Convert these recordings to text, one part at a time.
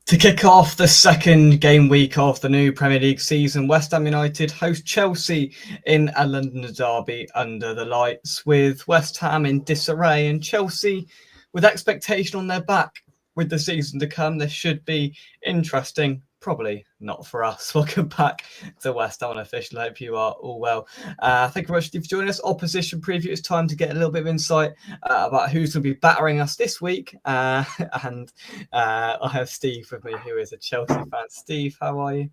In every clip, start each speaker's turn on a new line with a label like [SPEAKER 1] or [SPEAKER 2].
[SPEAKER 1] To kick off the second game week of the new Premier League season, West Ham United host Chelsea in a London derby under the lights, with West Ham in disarray and Chelsea with expectation on their back with the season to come. This should be interesting. Probably not for us. Welcome back to West Ham Unofficial. I hope you are all well. Thank you very much, Steve, for joining us. Opposition preview. It's time to get a little bit of insight about who's going to be battering us this week. And I have Steve with me, who is a Chelsea fan. Steve, how are you?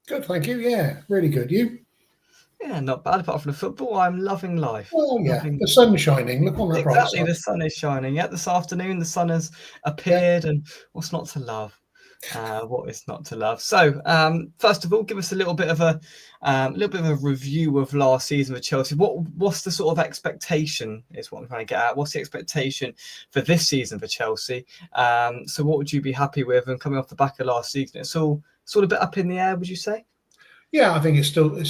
[SPEAKER 2] Good, thank you. Yeah, really good. You?
[SPEAKER 1] Yeah, not bad. Apart from the football, I'm loving life.
[SPEAKER 2] Oh, yeah. The sun's shining. Look on that bright
[SPEAKER 1] Exactly,
[SPEAKER 2] side.
[SPEAKER 1] the sun is shining. Yeah, this afternoon the sun has appeared, and what's not to love? What is not to love? So, first of all, give us a little bit of a review of last season with Chelsea. What's the sort of expectation? Is what I'm trying to get at. What's the expectation for this season for Chelsea? So, what would you be happy with? And coming off the back of last season, it's all sort of a bit up in the air. Would you say?
[SPEAKER 2] Yeah, I think it's still. I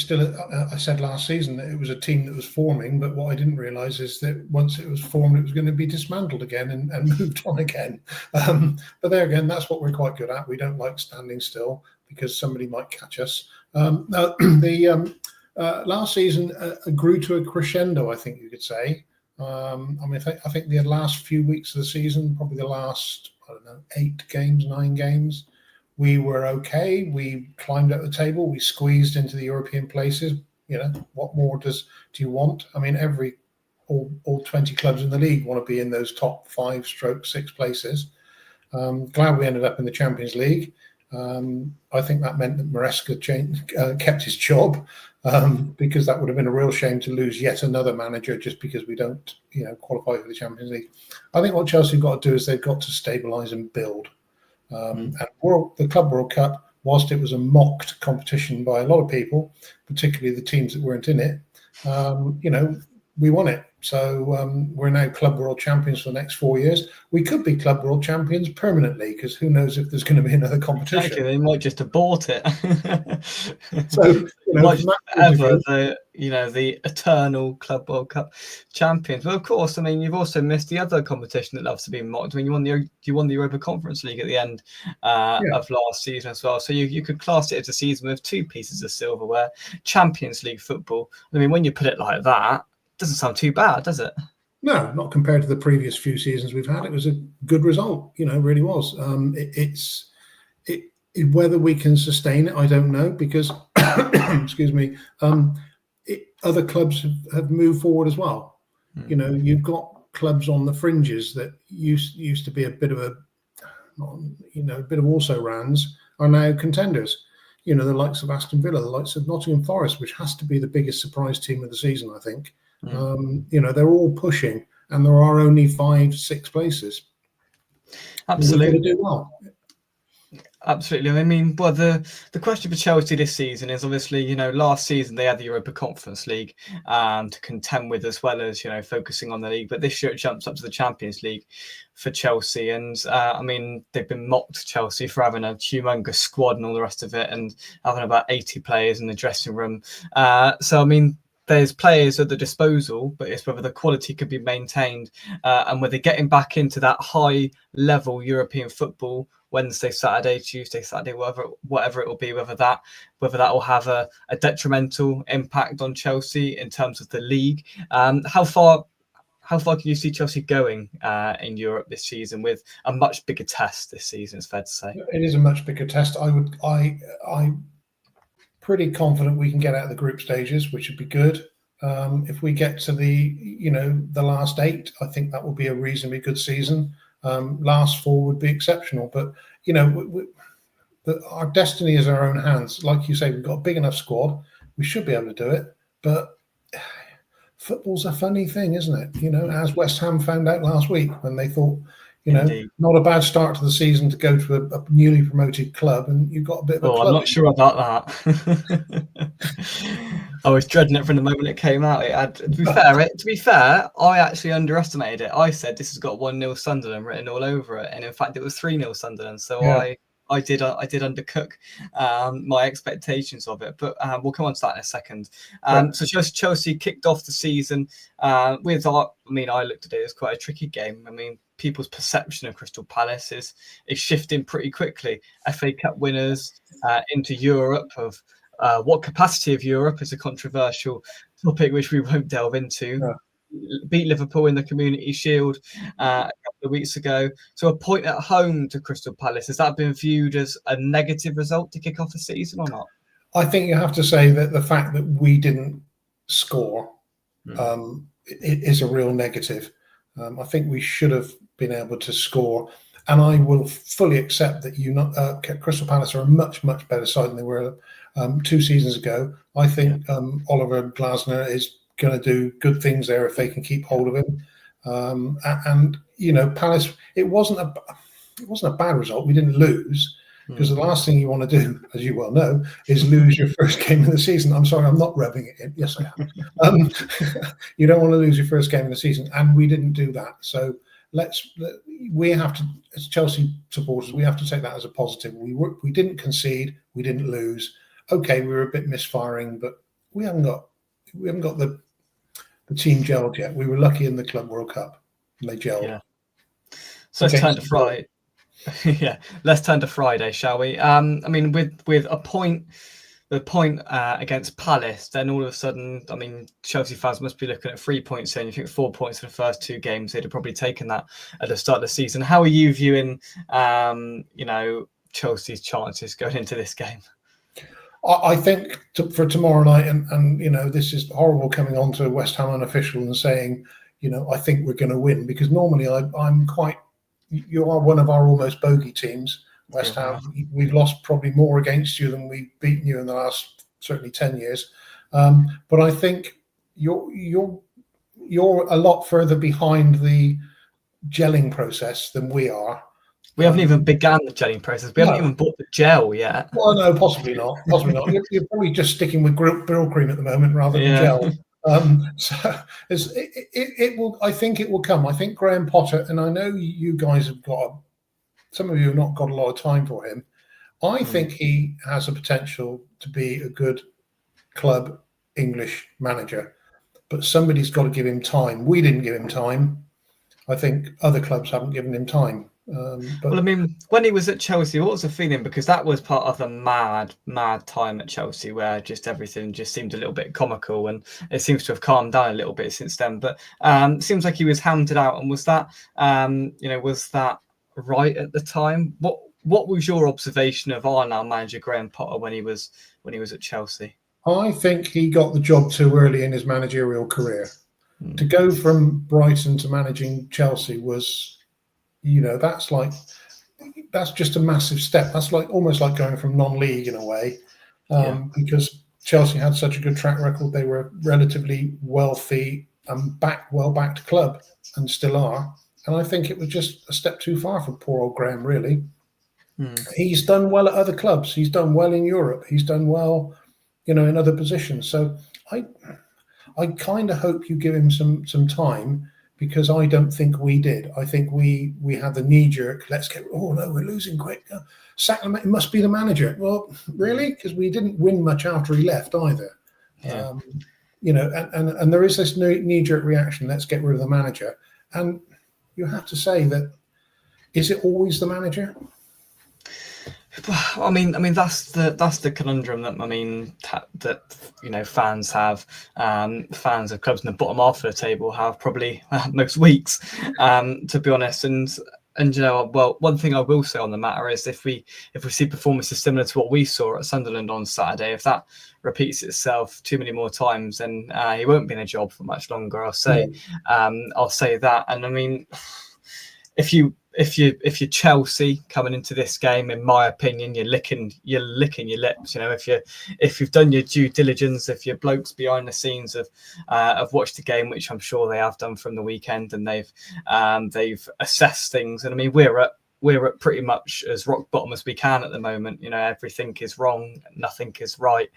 [SPEAKER 2] said last season that it was a team that was forming, but what I didn't realise is that once it was formed, it was going to be dismantled again and moved on again. But there again, that's what we're quite good at. We don't like standing still because somebody might catch us. Last season grew to a crescendo, I think you could say. I think the last few weeks of the season, probably the last 9 games. We were okay. We climbed up the table. We squeezed into the European places. What more do you want? I mean, all 20 clubs in the league want to be in those top 5/6 places. Glad we ended up in the Champions League. I think that meant that Maresca kept his job because that would have been a real shame to lose yet another manager just because we don't, qualify for the Champions League. I think what Chelsea have got to do is they've got to stabilise and build. And the Club World Cup, whilst it was a mocked competition by a lot of people, particularly the teams that weren't in it, we won it. So we're now Club World Champions for the next 4 years. We could be Club World Champions permanently because who knows if there's going to be another competition.
[SPEAKER 1] Exactly, they might just abort it.
[SPEAKER 2] So
[SPEAKER 1] the eternal Club World Cup champions. Well, of course, I mean, you've also missed the other competition that loves to be mocked. I mean, you won the Europa Conference League at the end of last season as well. So you could class it as a season with 2 pieces of silverware. Champions League football. I mean, when you put it like that, doesn't sound too bad, does it?
[SPEAKER 2] No, not compared to the previous few seasons we've had. It was a good result, it really was. Whether we can sustain it, I don't know, because excuse me, other clubs have moved forward as well. You've got clubs on the fringes that used to be a bit of also rans are now contenders. The likes of Aston Villa, the likes of Nottingham Forest, which has to be the biggest surprise team of the season, I think. They're all pushing, and there are only 5-6 places.
[SPEAKER 1] Absolutely.
[SPEAKER 2] We've got to do well.
[SPEAKER 1] Absolutely. I mean, well, the question for Chelsea this season is obviously, last season they had the Europa Conference League to contend with, as well as, focusing on the league. But this year it jumps up to the Champions League for Chelsea. And I mean, they've been mocked, Chelsea, for having a humongous squad and all the rest of it, and having about 80 players in the dressing room. So, I mean, there's players at the disposal, but it's whether the quality could be maintained and whether getting back into that high level European football Wednesday, Saturday, Tuesday, Saturday, whatever it will be, whether that will have a detrimental impact on Chelsea in terms of the league. How far can you see Chelsea going in Europe this season with a much bigger test this season? It's fair to say
[SPEAKER 2] it is a much bigger test. I'm pretty confident we can get out of the group stages, which would be good. If we get to the last 8, I think that will be a reasonably good season. Last 4 would be exceptional, but our destiny is in our own hands. Like you say, we've got a big enough squad. We should be able to do it, but football's a funny thing, isn't it? As West Ham found out last week when they thought, Indeed. Not a bad start to the season to go to a newly promoted club, and you've got a bit of a club.
[SPEAKER 1] I'm not sure about that. I was dreading it from the moment it came out. To be fair, I actually underestimated it. I said this has got 1-0 Sunderland written all over it, and in fact it was 3-0 Sunderland. So yeah. I did undercook my expectations of it, but we'll come on to that in a second. So Chelsea kicked off the season with I looked at it as quite a tricky game. I mean, people's perception of Crystal Palace is shifting pretty quickly. FA Cup winners into Europe, of what capacity of Europe is a controversial topic which we won't delve into.
[SPEAKER 2] Yeah.
[SPEAKER 1] Beat Liverpool in the Community Shield a couple of weeks ago. So a point at home to Crystal Palace, has that been viewed as a negative result to kick off the season or not?
[SPEAKER 2] I think you have to say that the fact that we didn't score is a real negative. I think we should have been able to score, and I will fully accept that Crystal Palace are a much, much better side than they were 2 seasons ago. I think Oliver Glasner is going to do good things there if they can keep hold of him. And Palace, it wasn't a bad result. We didn't lose, because the last thing you want to do, as you well know, is lose your first game of the season. I'm sorry, I'm not rubbing it in. Yes, I am. You don't want to lose your first game of the season, and we didn't do that. So we have to, as Chelsea supporters, we have to take that as a positive. We didn't concede, we didn't lose. Okay, we were a bit misfiring, but we haven't got the team gelled yet. We were lucky in the Club World Cup, and they gelled.
[SPEAKER 1] Yeah. So let's turn to Friday. Let's turn to Friday, shall we? I mean, with a point against Palace, then all of a sudden, I mean, Chelsea fans must be looking at 3 points in. You think 4 points in the first 2 games, they'd have probably taken that at the start of the season. How are you viewing, Chelsea's chances going into this game?
[SPEAKER 2] I think for tomorrow night, and this is horrible coming on to a West Ham unofficial and saying, I think we're going to win, because normally you are one of our almost bogey teams, West Ham. We've lost probably more against you than we've beaten you in the last certainly 10 years. But I think you're a lot further behind the gelling process than we are.
[SPEAKER 1] We haven't even begun the gelling process. We haven't even bought the gel yet.
[SPEAKER 2] Well, no, possibly not. Possibly not. You're probably just sticking with brill cream at the moment rather than gel. So it will. I think it will come. I think Graham Potter, and I know you guys have some of you have not got a lot of time for him. I think he has a potential to be a good club English manager, but somebody's got to give him time. We didn't give him time. I think other clubs haven't given him time.
[SPEAKER 1] Well, I mean, when he was at Chelsea, what was the feeling? Because that was part of the mad time at Chelsea, where just everything just seemed a little bit comical, and it seems to have calmed down a little bit since then. But it seems like he was hounded out, and was that right at the time? What was your observation of our now manager Graham Potter when he was at Chelsea?
[SPEAKER 2] I think he got the job too early in his managerial career. To go from Brighton to managing Chelsea was, that's just a massive step. That's almost like going from non-league in a way, because Chelsea had such a good track record. They were a relatively wealthy and well-backed club, and still are. And I think it was just a step too far for poor old Graham, really. He's done well at other clubs. He's done well in Europe. He's done well, in other positions. So I kind of hope you give him some time, because I don't think we did. I think we had the knee-jerk, we're losing quick. Sack him, it must be the manager. Well, really? Because we didn't win much after he left either.
[SPEAKER 1] Yeah.
[SPEAKER 2] And there is this knee-jerk reaction, let's get rid of the manager. And you have to say that, is it always the manager?
[SPEAKER 1] I mean that's the conundrum that fans have, fans of clubs in the bottom half of the table have probably most weeks, to be honest. And one thing I will say on the matter is, if we see performances similar to what we saw at Sunderland on Saturday, if that repeats itself too many more times, then he won't be in a job for much longer. I'll say that. And I mean, if you're Chelsea coming into this game, in my opinion, you're licking your lips. If you've done your due diligence, if your blokes behind the scenes have watched the game, which I'm sure they have done from the weekend, and they've assessed things. And I mean, we're at we're at pretty much as rock bottom as we can at the moment. Everything is wrong, nothing is right.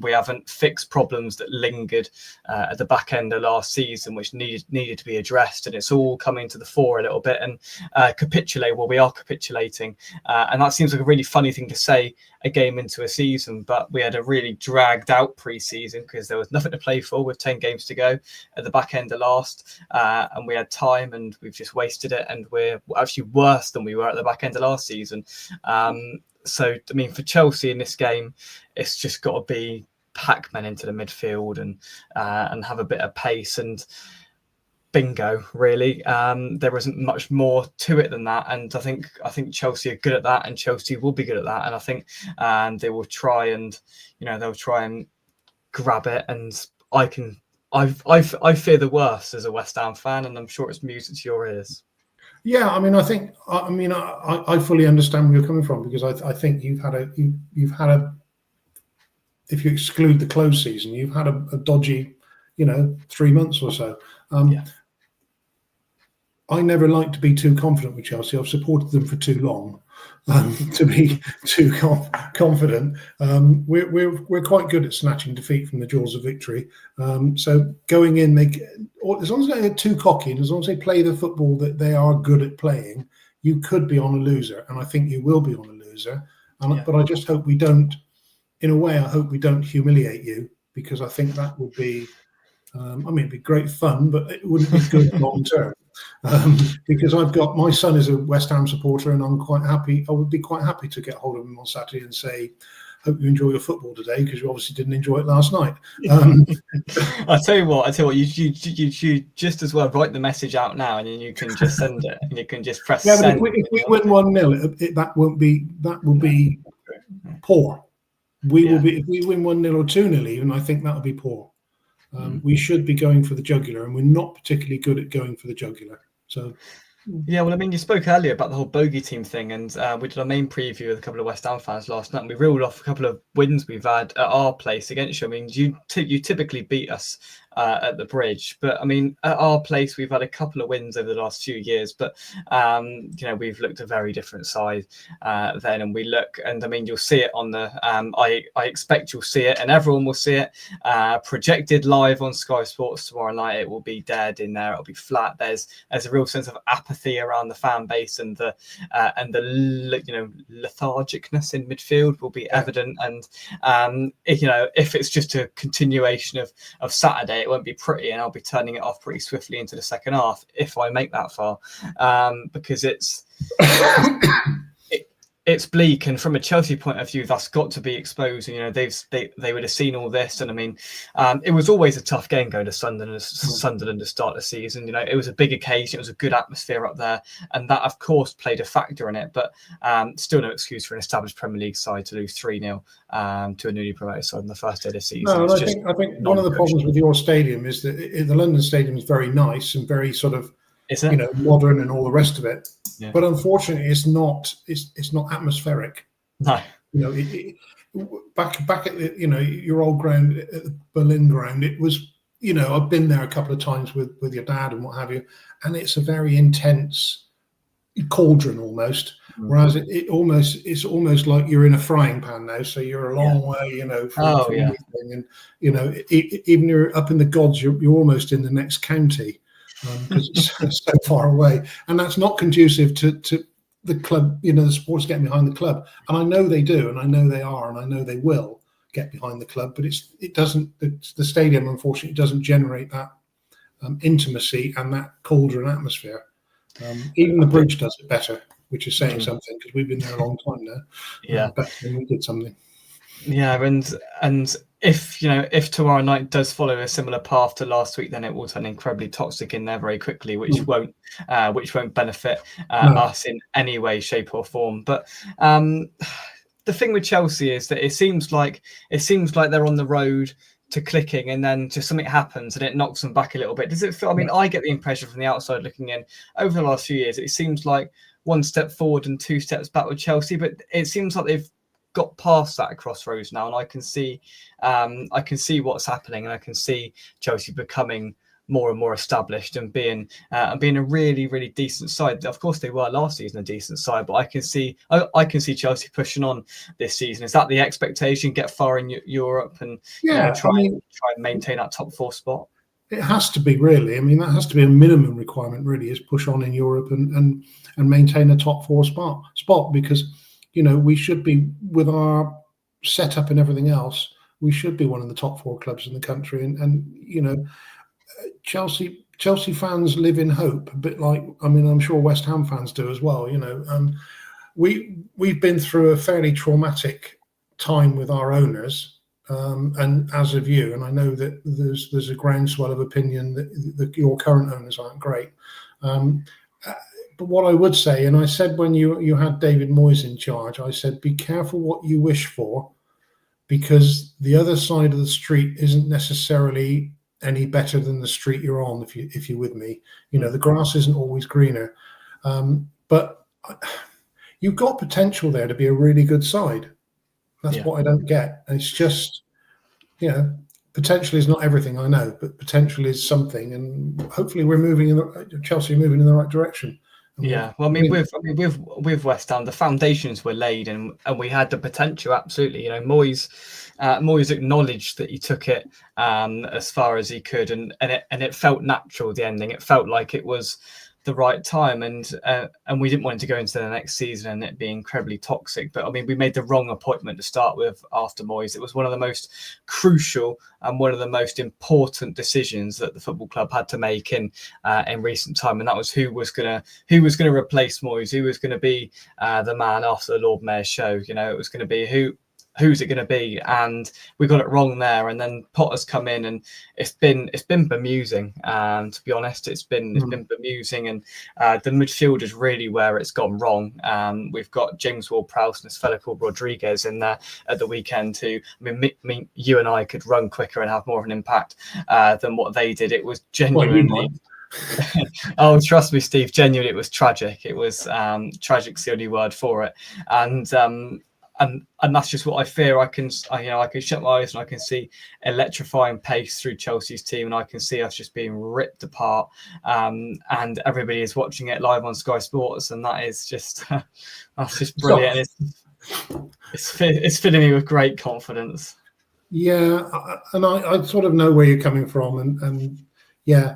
[SPEAKER 1] We haven't fixed problems that lingered at the back end of last season, which needed to be addressed, and it's all coming to the fore a little bit. And we are capitulating, and that seems like a really funny thing to say a game into a season, but we had a really dragged out pre-season because there was nothing to play for with 10 games to go at the back end of last, and we had time and we've just wasted it, and we're actually worse than we were at the back end of last season. So I mean, for Chelsea in this game, it's just got to be Pac-Man into the midfield and have a bit of pace, and bingo, really. There isn't much more to it than that, and I think Chelsea are good at that, and Chelsea will be good at that, and I think they will try and grab it. And I fear the worst as a West Ham fan, and I'm sure it's music to your ears.
[SPEAKER 2] Yeah, I mean, I fully understand where you're coming from, because I think you've had a, if you exclude the close season, you've had a dodgy, 3 months or so. I never like to be too confident with Chelsea. I've supported them for too long to be too confident. We're quite good at snatching defeat from the jaws of victory. So going in, as long as they get too cocky, and as long as they play the football that they are good at playing, you could be on a loser, and I think you will be on a loser. But I just hope we don't. In a way, I hope we don't humiliate you, because I think that would be. It'd be great fun, but it wouldn't be good long term. Because my son is a West Ham supporter, and I'm quite happy. I would be quite happy to get hold of him on Saturday and say, "Hope you enjoy your football today, because you obviously didn't enjoy it last night."
[SPEAKER 1] I tell you what, you just as well write the message out now, and then you can just send it, and you can just press send.
[SPEAKER 2] But if we win 1-0, that will be poor. Will be, if we win 1-0 or 2-0 even, I think that'll be poor. We should be going for the jugular, and we're not particularly good at going for the jugular. So,
[SPEAKER 1] yeah, well, I mean, you spoke earlier about the whole bogey team thing, and we did our main preview with a couple of West Ham fans last night, and we reeled off a couple of wins we've had at our place against you. I mean, you typically beat us at the Bridge, but I mean, at our place we've had a couple of wins over the last few years, but we've looked a very different side then, and I mean, you'll see it on the I expect you'll see it, and everyone will see it projected live on Sky Sports tomorrow night. It will be dead in there, it'll be flat. There's a real sense of apathy around the fan base, and the lethargicness in midfield will be evident, and if it's just a continuation of Saturday, it won't be pretty, and I'll be turning it off pretty swiftly into the second half if I make that far, because it's bleak, and from a Chelsea point of view, that's got to be exposed. And they would have seen all this, and I mean, it was always a tough game going to Sunderland to start the season. It was a big occasion, it was a good atmosphere up there, and that of course played a factor in it. But still, no excuse for an established Premier League side to lose 3-0 to a newly promoted side in the first day of the season.
[SPEAKER 2] No, I think one of the problems with your stadium is that the London Stadium is very nice and very sort of modern and all the rest of it. Yeah. But unfortunately, it's not atmospheric.
[SPEAKER 1] No.
[SPEAKER 2] Back at your old ground, at the Berlin ground, it was. I've been there a couple of times with your dad and what have you, and it's a very intense cauldron almost. Mm. Whereas it's almost like you're in a frying pan now. So you're a long way, from everything, and even you're up in the gods, you're almost in the next county. Because it's so far away, and that's not conducive to the club. The supporters getting behind the club, and I know they do, and I know they are, and I know they will get behind the club. But it doesn't. The stadium, unfortunately, doesn't generate that intimacy and that cauldron atmosphere. Even the Bridge does it better, which is saying something, because we've been there a long time now.
[SPEAKER 1] Yeah,
[SPEAKER 2] better than we did something.
[SPEAKER 1] Yeah, and if tomorrow night does follow a similar path to last week, then it will turn incredibly toxic in there very quickly, which won't benefit us in any way, shape, or form. But the thing with Chelsea is that it seems like they're on the road to clicking, and then just something happens and it knocks them back a little bit. Does it feel? I mean, I get the impression from the outside looking in over the last few years, it seems like one step forward and two steps back with Chelsea, but it seems like they've got past that crossroads now, and I can see what's happening, and I can see Chelsea becoming more and more established and being a really, really decent side. Of course, they were last season a decent side, but I can see Chelsea pushing on this season. Is that the expectation? Get far in Europe and try and maintain that top 4 spot.
[SPEAKER 2] It has to be, really. I mean, that has to be a minimum requirement, really, is push on in Europe and maintain a top 4 spot because, we should be, with our setup and everything else, we should be one of the top 4 clubs in the country. And Chelsea fans live in hope, a bit like, I'm sure West Ham fans do as well. We've been through a fairly traumatic time with our owners. And as of you, and I know that there's a groundswell of opinion that your current owners aren't great. But what I would say, and I said when you had David Moyes in charge, I said, be careful what you wish for, because the other side of the street isn't necessarily any better than the street you're on, if you're with me. The grass isn't always greener. But you've got potential there to be a really good side. That's what I don't get. It's just, potential is not everything, I know, but potential is something, and hopefully Chelsea are moving in the right direction.
[SPEAKER 1] Yeah, well, with West Ham, the foundations were laid, and we had the potential. Absolutely, Moyes acknowledged that he took it as far as he could, and it felt natural. The ending, it felt like it was the right time, and we didn't want to go into the next season and it being incredibly toxic. But we made the wrong appointment to start with after Moyes. It was one of the most crucial and one of the most important decisions that the football club had to make in recent time, and that was who was gonna replace Moyes, who was gonna be the man after the Lord Mayor's show. It was going to be who's it going to be, and we got it wrong there. And then Potter's come in, and it's been bemusing. To be honest, it's been bemusing, and the midfield is really where it's gone wrong. We've got James Ward-Prowse and this fella called Rodriguez in there at the weekend. Who you and I could run quicker and have more of an impact than what they did. It was genuinely. Oh, trust me, Steve. Genuinely, it was tragic. It was tragic's the only word for it, and that's just what I fear. I can shut my eyes and I can see electrifying pace through Chelsea's team, and I can see us just being ripped apart. And everybody is watching it live on Sky Sports, and that is just that's just brilliant. It's filling me with great confidence.
[SPEAKER 2] Yeah, and I sort of know where you're coming from, and yeah,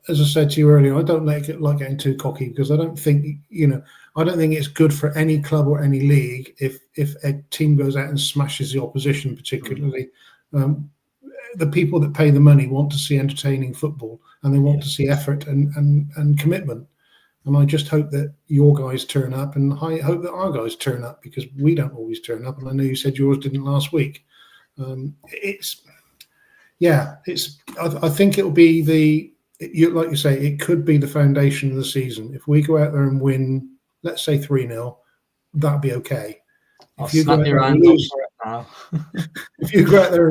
[SPEAKER 2] as I said to you earlier, I don't like getting too cocky, because I don't think it's good for any club or any league if a team goes out and smashes the opposition. Particularly, the people that pay the money want to see entertaining football, and they want to see effort and commitment. And I just hope that your guys turn up, and I hope that our guys turn up, because we don't always turn up. And I know you said yours didn't last week. I think it'll be like you say, it could be the foundation of the season. If we go out there and win, let's say 3-0, that'd be okay. If you go out there and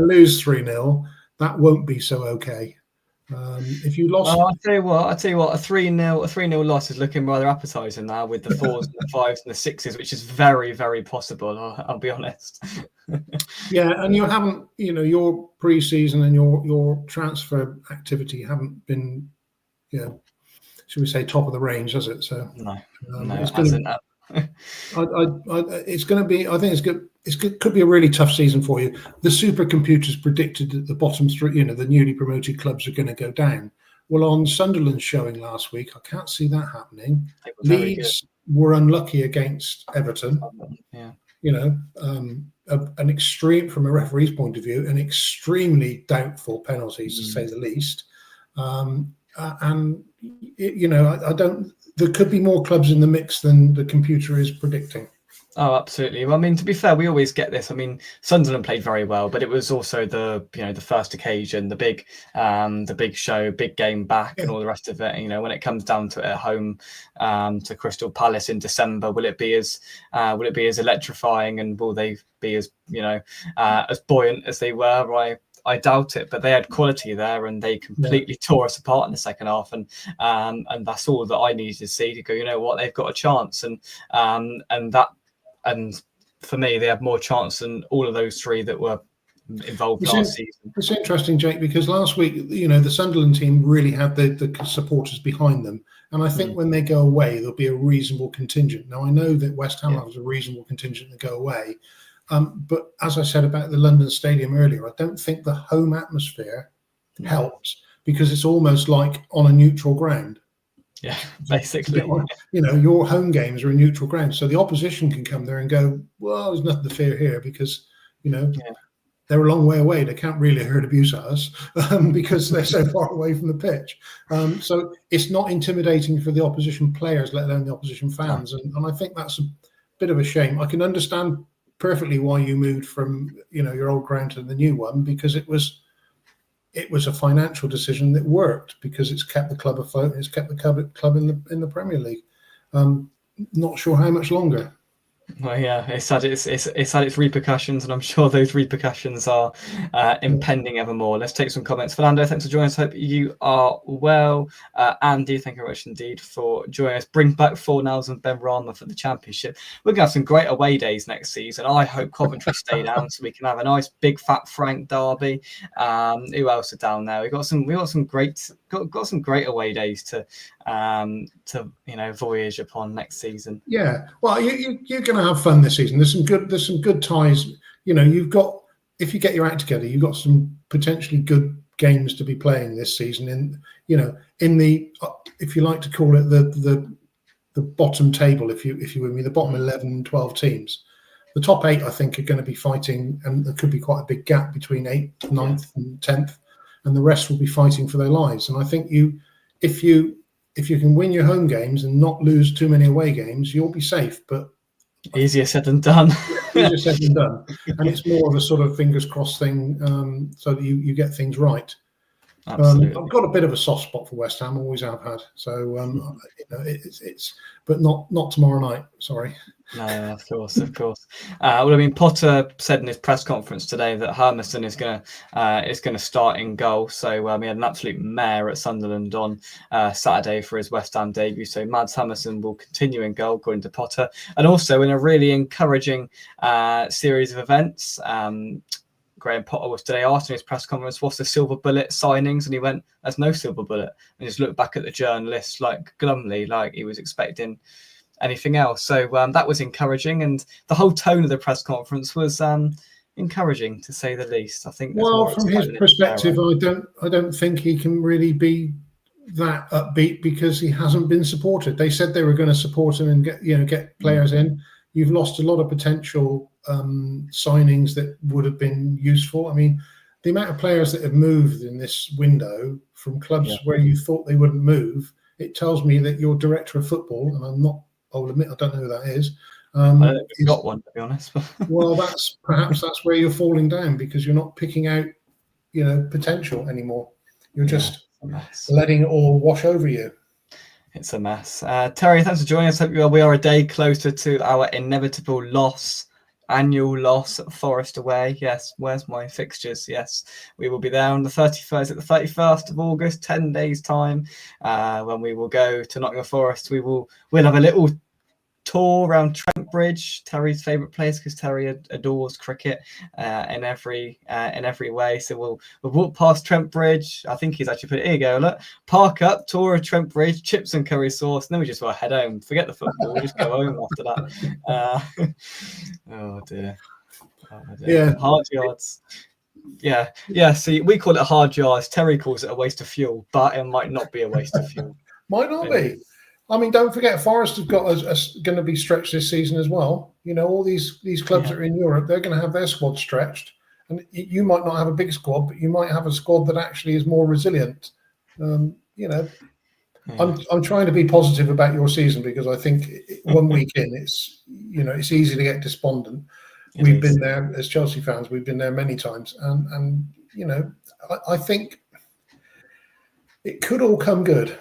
[SPEAKER 2] lose 3-0, that won't be so okay. If you lost,
[SPEAKER 1] I'll tell you what, a 3-0 loss is looking rather appetizing now, with the 4s and the 5s and the 6s, which is very, very possible. I'll be honest.
[SPEAKER 2] Yeah, and you haven't, your pre-season and your transfer activity haven't been, should we say, top of the range, has it? So
[SPEAKER 1] no,
[SPEAKER 2] it's going to. It's going to be. I think it's good. Could be a really tough season for you. The supercomputers predicted that the bottom three, the newly promoted clubs, are going to go down. Well, on Sunderland's showing last week, I can't see that happening. Leeds were unlucky against Everton.
[SPEAKER 1] Yeah.
[SPEAKER 2] An extreme, from a referee's point of view, an extremely doubtful penalties, to say the least. I don't. There could be more clubs in the mix than the computer is predicting.
[SPEAKER 1] Oh, absolutely. Well, to be fair, we always get this. Sunderland played very well, but it was also the first occasion, the big show, big game back, and all the rest of it. When it comes down to it at home to Crystal Palace in December, will it be as electrifying, and will they be as as buoyant as they were? I doubt it, but they had quality there, and they completely tore us apart in the second half, and that's all that I needed to see to go. They've got a chance, and for me, they had more chance than all of those three that were involved
[SPEAKER 2] It's,
[SPEAKER 1] last season.
[SPEAKER 2] it's interesting, Jake, because last week, the Sunderland team really had the supporters behind them. And I think when they go away, there'll be a reasonable contingent. Now, I know that West Ham has a reasonable contingent to go away. But as I said about the London Stadium earlier, I don't think the home atmosphere helps, because it's almost like on a neutral ground.
[SPEAKER 1] Yeah, basically.
[SPEAKER 2] Your home games are a neutral ground. So the opposition can come there and go, well, there's nothing to fear here, because, they're a long way away. They can't really hurl abuse at us because they're so far away from the pitch. So it's not intimidating for the opposition players, let alone the opposition fans. And I think that's a bit of a shame. I can understand perfectly why you moved from your old ground to the new one, because it was a financial decision that worked, because it's kept the club afloat and it's kept the club in the Premier League. Not sure how much longer.
[SPEAKER 1] Well, yeah, it's had its repercussions, and I'm sure those repercussions are impending evermore. Let's take some comments. Fernando, thanks for joining us. Hope you are well. Andy, thank you very much indeed for joining us. Bring back Fornals and Ben Rama for the Championship. We're going to have some great away days next season. I hope Coventry stay down so we can have a nice big fat Frank derby. Who else are down there? We got some great away days to voyage upon next season.
[SPEAKER 2] Yeah, well, you're going to have fun this season. There's some good ties. You've got, if you get your act together, you've got some potentially good games to be playing this season. In the if you like to call it the bottom table, if you with me, the bottom 11, 12 teams. The top 8, I think, are going to be fighting, and there could be quite a big gap between 8th, 9th, and 10th, and the rest will be fighting for their lives. And I think if you can win your home games and not lose too many away games, you'll be safe. But
[SPEAKER 1] easier said than done.
[SPEAKER 2] Easier said than done. And it's more of a sort of fingers crossed thing, so that you get things right.
[SPEAKER 1] Absolutely.
[SPEAKER 2] I've got a bit of a soft spot for West Ham, always have had. So it's but not tomorrow night. Sorry.
[SPEAKER 1] No, of course. Well, I mean, Potter said in his press conference today that Hermiston is going to start in goal. So he had an absolute mare at Sunderland on Saturday for his West Ham debut. So Mads Hermiston will continue in goal, according to Potter, and also in a really encouraging series of events. Graham Potter was today asked in his press conference, what's the silver bullet signings? And he went, there's no silver bullet. And just looked back at the journalists glumly, like he was expecting anything else. So that was encouraging. And the whole tone of the press conference was encouraging, to say the least. I think.
[SPEAKER 2] Well, from his perspective, I don't think he can really be that upbeat, because he hasn't been supported. They said they were going to support him and get players in. You've lost a lot of potential signings that would have been useful. I mean, the amount of players that have moved in this window from clubs where you thought they wouldn't move, it tells me that your director of football, and I'll admit I don't know who that is.
[SPEAKER 1] I don't know if you've got one, to be honest.
[SPEAKER 2] Well, that's where you're falling down, because you're not picking out, potential anymore. You're just letting it all wash over you.
[SPEAKER 1] It's a mess. Terry, thanks for joining us. Hope we are a day closer to our inevitable annual loss at Forest away. Yes, where's my fixtures? Yes, we will be there on the 31st, at the 31st of August, 10 days time, when we will go to Nottingham Forest. We'll have a little tour around Trent Bridge, Terry's favourite place, because Terry adores cricket in every way. So we'll walk past Trent Bridge. I think he's actually put it, here you go, look, park up, tour of Trent Bridge, chips and curry sauce, and then we just will head home. Forget the football, we'll just go home after that. Oh dear.
[SPEAKER 2] Yeah,
[SPEAKER 1] hard yards. Yeah. See, we call it hard yards. Terry calls it a waste of fuel, but it might not be a waste of fuel.
[SPEAKER 2] Might not be. I mean, don't forget, Forest have got going to be stretched this season as well. All these clubs that are in Europe, they're going to have their squad stretched, and you might not have a big squad, but you might have a squad that actually is more resilient. I'm trying to be positive about your season, because I think 1 week in, it's easy to get despondent. We've been there as Chelsea fans. We've been there many times, and I think it could all come good.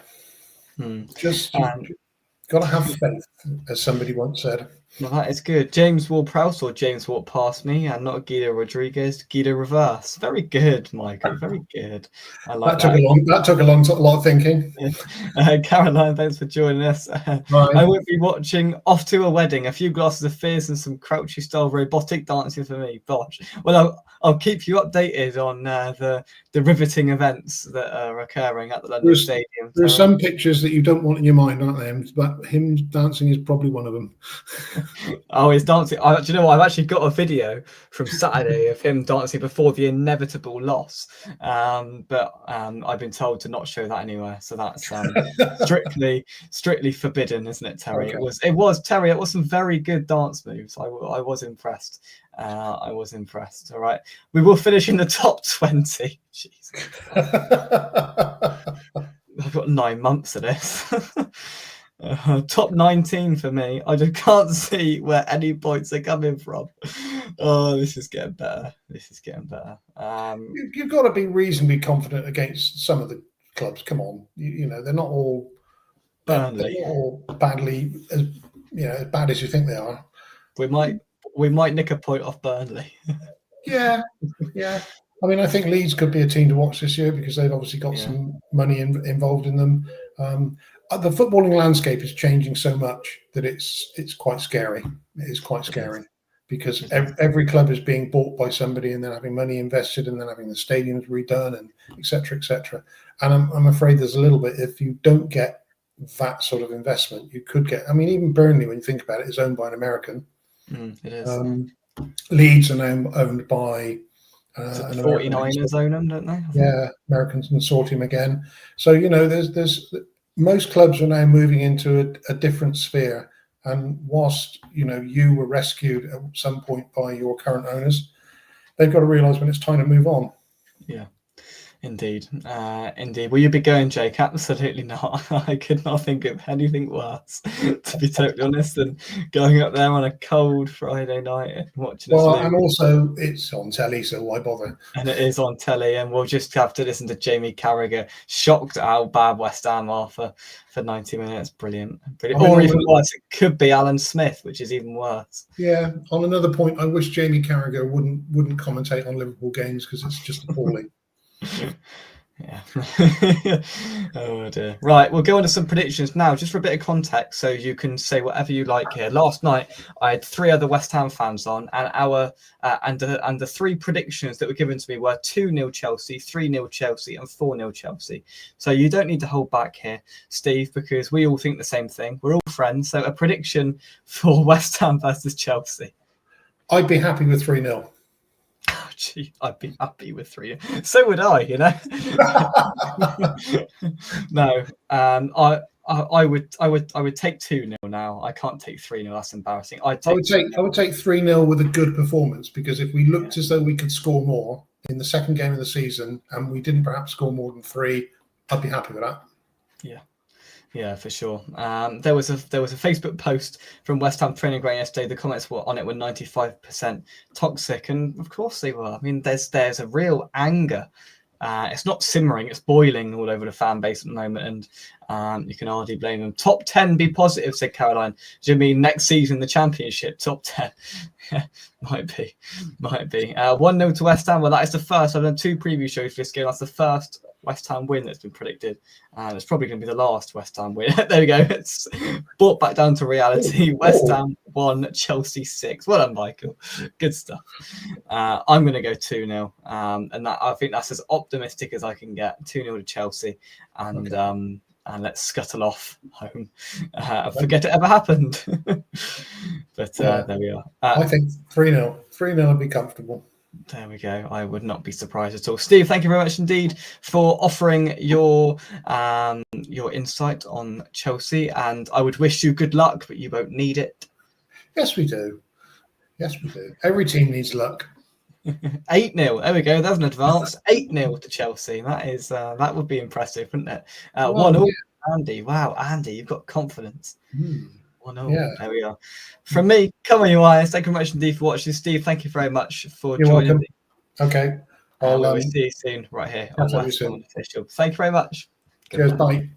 [SPEAKER 2] Just got to have faith, as somebody once said.
[SPEAKER 1] Well, that is good. James Ward-Prowse or James walked past me, and not Guido Rodriguez, Guido Reverse. Very good, Michael. Very good. I like that.
[SPEAKER 2] That took a lot of thinking.
[SPEAKER 1] Caroline, thanks for joining us. I won't be watching Off to a Wedding, a few glasses of fizz and some crouchy style robotic dancing for me. Bosh. Well, I'll keep you updated on the riveting events that are occurring at the London Stadium.
[SPEAKER 2] There are some pictures that you don't want in your mind, aren't there? But him dancing is probably one of them.
[SPEAKER 1] Oh, he's dancing. Do you know what? I've actually got a video from Saturday of him dancing before the inevitable loss. But I've been told to not show that anywhere. So that's strictly forbidden, isn't it, Terry? Okay. It was Terry. It was some very good dance moves. I was impressed. I was impressed. All right. We will finish in the top 20. Jeez. I've got 9 months of this. Top 19 for me. I just can't see where any points are coming from. Oh, this is getting better.
[SPEAKER 2] You've got to be reasonably confident against some of the clubs. Come on, you know they're not all Burnley. They're not all badly as bad as you think they are.
[SPEAKER 1] We might nick a point off Burnley.
[SPEAKER 2] Yeah. I mean, I think Leeds could be a team to watch this year because they've obviously got some money involved in them. The footballing landscape is changing so much that it's quite scary. It is quite scary because every club is being bought by somebody and then having money invested and then having the stadiums redone and et cetera. And I'm afraid there's a little bit, if you don't get that sort of investment, you could get, I mean, even Burnley, when you think about it, is owned by an American.
[SPEAKER 1] It is.
[SPEAKER 2] Leeds are now owned by...
[SPEAKER 1] the 49ers own them, don't they?
[SPEAKER 2] Yeah, Americans consortium again. So, there's most clubs are now moving into a different sphere. And whilst, you were rescued at some point by your current owners, they've got to realise when it's time to move on.
[SPEAKER 1] Yeah, indeed. Will you be going, Jake? Absolutely not. I could not think of anything worse, to be totally honest, than going up there on a cold Friday night and watching us lose.
[SPEAKER 2] And also it's on telly, so why bother?
[SPEAKER 1] And it is on telly, and we'll just have to listen to Jamie Carragher shocked at how bad West Ham are for 90 minutes. Brilliant. Or even worse, it could be Alan Smith, which is even worse.
[SPEAKER 2] Yeah. On another point, I wish Jamie Carragher wouldn't commentate on Liverpool games because it's just appalling.
[SPEAKER 1] Yeah. Oh dear. Right, we'll go on to some predictions now, just for a bit of context, so you can say whatever you like here. Last night, I had 3 other West Ham fans on, and the 3 predictions that were given to me were 2-0 Chelsea, 3-0 Chelsea, and 4-0 Chelsea. So you don't need to hold back here, Steve, because we all think the same thing. We're all friends. So a prediction for West Ham versus Chelsea.
[SPEAKER 2] I'd be happy with 3-0.
[SPEAKER 1] Oh, gee, I'd be happy with 3. So would I, No, I would take 2-0 now. I can't take 3-0. That's embarrassing. I would take
[SPEAKER 2] 3-0 with a good performance, because if we looked as though we could score more in the second game of the season and we didn't perhaps score more than 3, I'd be happy with that.
[SPEAKER 1] Yeah, for sure. There was a Facebook post from West Ham training ground yesterday. The comments on it were 95% toxic, and of course they were. I mean, there's a real anger. It's not simmering; it's boiling all over the fan base at the moment, and you can hardly blame them. Top 10 be positive, said Caroline. Do you mean next season the Championship top 10? Might be. 1-0 to West Ham. Well, that is the first. I've done 2 preview shows for this game. That's the first West Ham win that's been predicted, and it's probably going to be the last West Ham win. There we go. It's brought back down to reality. West Ham 1, Chelsea 6. Well done, Michael. Good stuff. I'm going to go 2-0, and that, I think that's as optimistic as I can get. 2-0 to Chelsea, and and let's scuttle off home and forget it ever happened. But there we are.
[SPEAKER 2] I think 3-0. 3-0 would be comfortable.
[SPEAKER 1] There we go. I would not be surprised at all. Steve, thank you very much indeed for offering your insight on Chelsea, and I would wish you good luck, but you won't need it.
[SPEAKER 2] Yes, we do. Every team needs luck.
[SPEAKER 1] 8-0. There we go. There's an advance. 8-0 to Chelsea. That would be impressive, wouldn't it? 1-0. Yeah. Andy. Wow, Andy, you've got confidence. 1-0. Yeah. There we are. From me, come on, you eyes. Thank you very much indeed for watching. Steve, thank you very much for joining me.
[SPEAKER 2] Okay.
[SPEAKER 1] We'll see you soon right here on West Ham Official. Thank you very much.
[SPEAKER 2] Cheers. Bye.